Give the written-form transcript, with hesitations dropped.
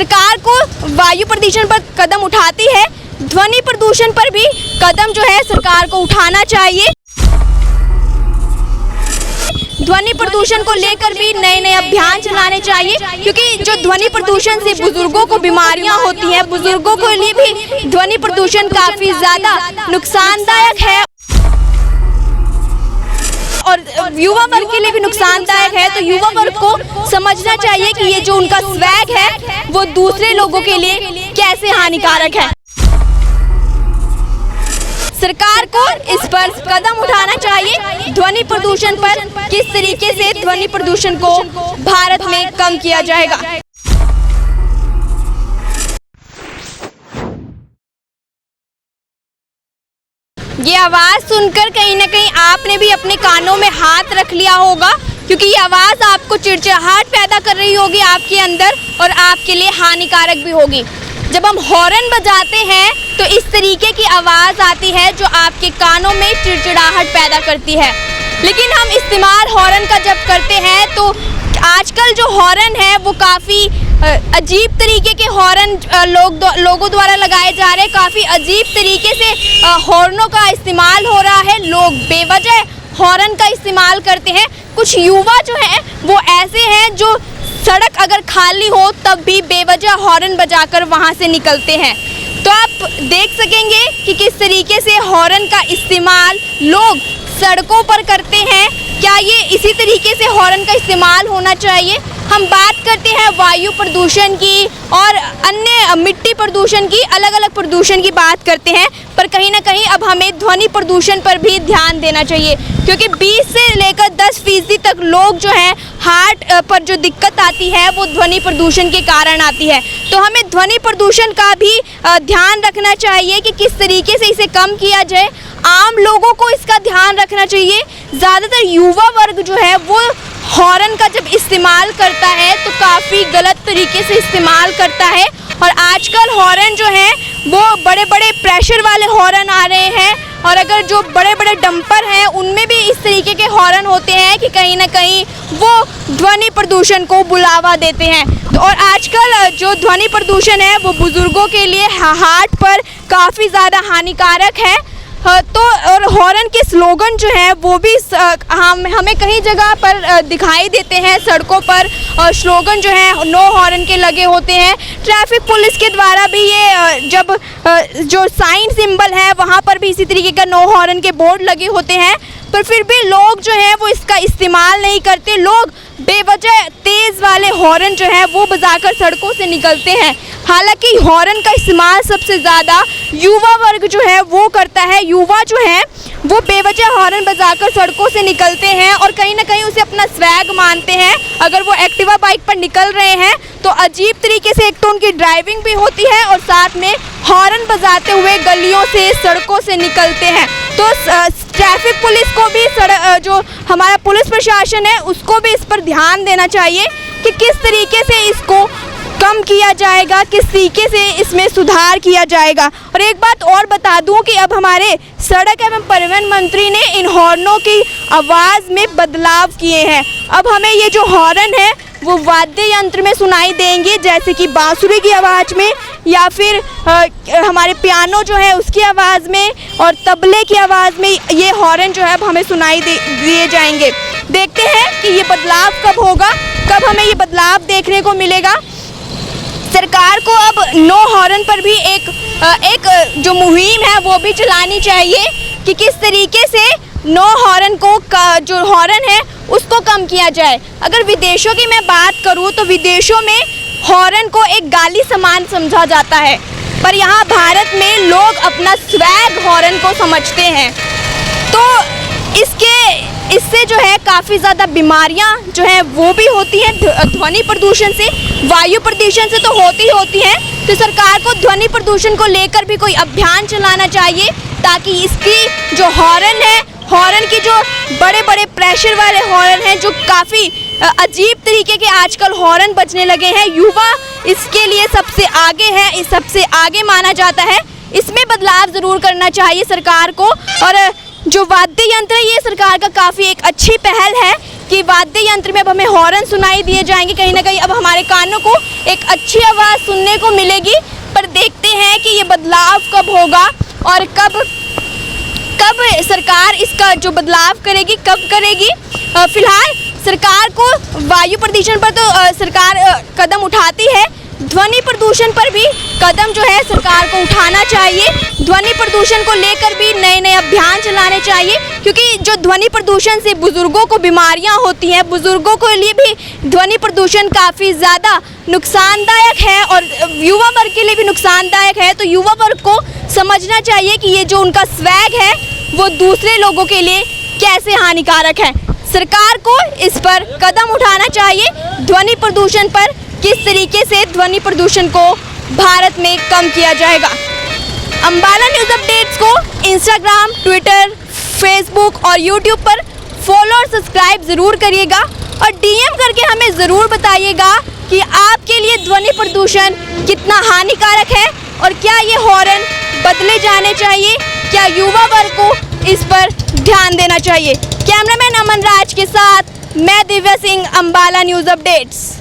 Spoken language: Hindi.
सरकार को वायु प्रदूषण पर कदम उठाती है, ध्वनि प्रदूषण पर भी कदम जो है सरकार को उठाना चाहिए। ध्वनि प्रदूषण को लेकर भी नए नए अभियान चलाने चाहिए, क्योंकि जो ध्वनि प्रदूषण से बुजुर्गों को बीमारियां होती हैं, बुजुर्गों के लिए भी ध्वनि प्रदूषण काफ़ी ज़्यादा नुकसानदायक है और युवा वर्ग के लिए भी नुकसानदायक है। तो युवा वर्ग को समझना चाहिए कि ये जो उनका स्वैग है वो दूसरे लोगों के लिए कैसे हानिकारक है। सरकार को इस पर कदम उठाना चाहिए। ध्वनि प्रदूषण पर किस तरीके से ध्वनि प्रदूषण को भारत में कम किया जाएगा। ये आवाज़ सुनकर कहीं ना कहीं आपने भी अपने कानों में हाथ रख लिया होगा, क्योंकि ये आवाज़ आपको चिड़चिड़ाहट पैदा कर रही होगी आपके अंदर और आपके लिए हानिकारक भी होगी। जब हम हॉर्न बजाते हैं तो इस तरीके की आवाज़ आती है जो आपके कानों में चिड़चिड़ाहट पैदा करती है। लेकिन हम इस्तेमाल हॉर्न का जब करते हैं तो आजकल जो हॉर्न है वो काफ़ी अजीब तरीके के हॉर्न लोगों द्वारा लगाए जा रहे हैं। काफ़ी अजीब तरीके से हॉर्नों का इस्तेमाल हो रहा है। लोग बेवजह हॉर्न का इस्तेमाल करते हैं। कुछ युवा जो हैं वो ऐसे हैं जो सड़क अगर खाली हो तब भी बेवजह हॉर्न बजाकर वहाँ से निकलते हैं। तो आप देख सकेंगे कि किस तरीके से हॉर्न का इस्तेमाल लोग सड़कों पर करते हैं। क्या ये इसी तरीके से हॉर्न का इस्तेमाल होना चाहिए? हम बात करते हैं वायु प्रदूषण की और अन्य मिट्टी प्रदूषण की, अलग अलग प्रदूषण की बात करते हैं, पर कहीं ना कहीं अब हमें ध्वनि प्रदूषण पर भी ध्यान देना चाहिए, क्योंकि 20 से लेकर 10% तक लोग जो हैं हार्ट पर जो दिक्कत आती है वो ध्वनि प्रदूषण के कारण आती है। तो हमें ध्वनि प्रदूषण का भी ध्यान रखना चाहिए कि किस तरीके से इसे कम किया जाए। आम लोगों को इसका ध्यान रखना चाहिए। ज़्यादातर युवा वर्ग जो है वो हॉर्न का जब इस्तेमाल करता है तो काफ़ी गलत तरीके से इस्तेमाल करता है। और आजकल हॉर्न जो है वो बड़े बड़े प्रेशर वाले हॉर्न आ रहे हैं, और अगर जो बड़े बड़े डंपर हैं उनमें भी इस तरीके के हॉर्न होते हैं कि कहीं ना कहीं वो ध्वनि प्रदूषण को बुलावा देते हैं। तो और आजकल जो ध्वनि प्रदूषण है वो बुज़ुर्गों के लिए हार्ट पर काफ़ी ज़्यादा हानिकारक है। तो और हॉर्न के स्लोगन जो हैं वो भी हमें कई जगह पर दिखाई देते हैं सड़कों पर, और स्लोगन जो है नो हॉर्न के लगे होते हैं। ट्रैफिक पुलिस के द्वारा भी ये जब जो साइन सिंबल है वहाँ पर भी इसी तरीके का नो हॉर्न के बोर्ड लगे होते हैं, पर फिर भी लोग जो हैं वो इसका इस्तेमाल नहीं करते। लोग बेवजह तेज़ वाले हॉर्न जो है वो बजाकर सड़कों से निकलते हैं। हालांकि हॉर्न का इस्तेमाल सबसे ज़्यादा युवा वर्ग जो है वो करता है। युवा जो है वो बेवजह हॉर्न बजाकर सड़कों से निकलते हैं और कहीं ना कहीं उसे अपना स्वैग मानते हैं। अगर वो एक्टिवा बाइक पर निकल रहे हैं तो अजीब तरीके से एक तो उनकी ड्राइविंग भी होती है और साथ में हॉर्न बजाते हुए गलियों से सड़कों से निकलते हैं। तो ट्रैफिक पुलिस को भी जो हमारा पुलिस प्रशासन है उसको भी इस पर ध्यान देना चाहिए कि किस तरीके से इसको कम किया जाएगा, किस तरीके से इसमें सुधार किया जाएगा। और एक बात और बता दूं कि अब हमारे सड़क एवं परिवहन मंत्री ने इन हॉर्नों की आवाज़ में बदलाव किए हैं। अब हमें ये जो हॉर्न है वो वाद्य यंत्र में सुनाई देंगे, जैसे कि बांसुरी की आवाज़ में या फिर हमारे पियानो जो है उसकी आवाज़ में और तबले की आवाज़ में ये हॉर्न जो है अब हमें सुनाई दिए जाएंगे। देखते हैं कि ये बदलाव कब होगा, कब हमें ये बदलाव देखने को मिलेगा। सरकार को अब नो हॉर्न पर भी एक जो मुहिम है वो भी चलानी चाहिए कि किस तरीके से नो हॉर्न को जो हॉर्न है उसको कम किया जाए। अगर विदेशों की मैं बात करूं तो विदेशों में हॉर्न को एक गाली समान समझा जाता है, पर यहाँ भारत में लोग अपना स्वैग हॉर्न को समझते हैं। तो इससे जो है काफ़ी ज़्यादा बीमारियां जो हैं वो भी होती हैं। ध्वनि प्रदूषण से, वायु प्रदूषण से तो होती हैं। तो सरकार को ध्वनि प्रदूषण को लेकर भी कोई अभियान चलाना चाहिए ताकि इसकी जो हॉर्न है, हॉर्न की जो बड़े बड़े प्रेशर वाले हॉर्न हैं जो काफ़ी अजीब तरीके के आजकल हॉर्न बजने लगे हैं, युवा इसके लिए सबसे आगे है, इस सबसे आगे माना जाता है। इसमें बदलाव ज़रूर करना चाहिए सरकार को। और जो वाद्य यंत्र है ये सरकार का काफ़ी एक अच्छी पहल है कि वाद्य यंत्र में अब हमें हॉर्न सुनाई दिए जाएंगे, कहीं ना कहीं अब हमारे कानों को एक अच्छी आवाज़ सुनने को मिलेगी। पर देखते हैं कि ये बदलाव कब होगा और कब सरकार इसका जो बदलाव करेगी, कब करेगी। फिलहाल सरकार को वायु प्रदूषण पर तो सरकार कदम उठाती है, ध्वनि प्रदूषण पर भी कदम जो है सरकार को उठाना चाहिए। ध्वनि प्रदूषण को लेकर भी नए नए अभियान चलाने चाहिए, क्योंकि जो ध्वनि प्रदूषण से बुज़ुर्गों को बीमारियां होती हैं, बुज़ुर्गों के लिए भी ध्वनि प्रदूषण काफ़ी ज़्यादा नुकसानदायक है और युवा वर्ग के लिए भी नुकसानदायक है। तो युवा वर्ग को समझना चाहिए कि ये जो उनका स्वैग है वो दूसरे लोगों के लिए कैसे हानिकारक है। सरकार को इस पर कदम उठाना चाहिए। ध्वनि प्रदूषण पर किस तरीके से ध्वनि प्रदूषण को भारत में कम किया जाएगा। अंबाला न्यूज़ अपडेट्स को इंस्टाग्राम, ट्विटर, फेसबुक और यूट्यूब पर फॉलो और सब्सक्राइब ज़रूर करिएगा और डीएम करके हमें ज़रूर बताइएगा कि आपके लिए ध्वनि प्रदूषण कितना हानिकारक है और क्या ये हॉर्न बदले जाने चाहिए, क्या युवा वर्ग को इस पर ध्यान देना चाहिए। कैमरामैन अमन राज के साथ मैं दिव्या सिंह, अंबाला न्यूज़ अपडेट्स।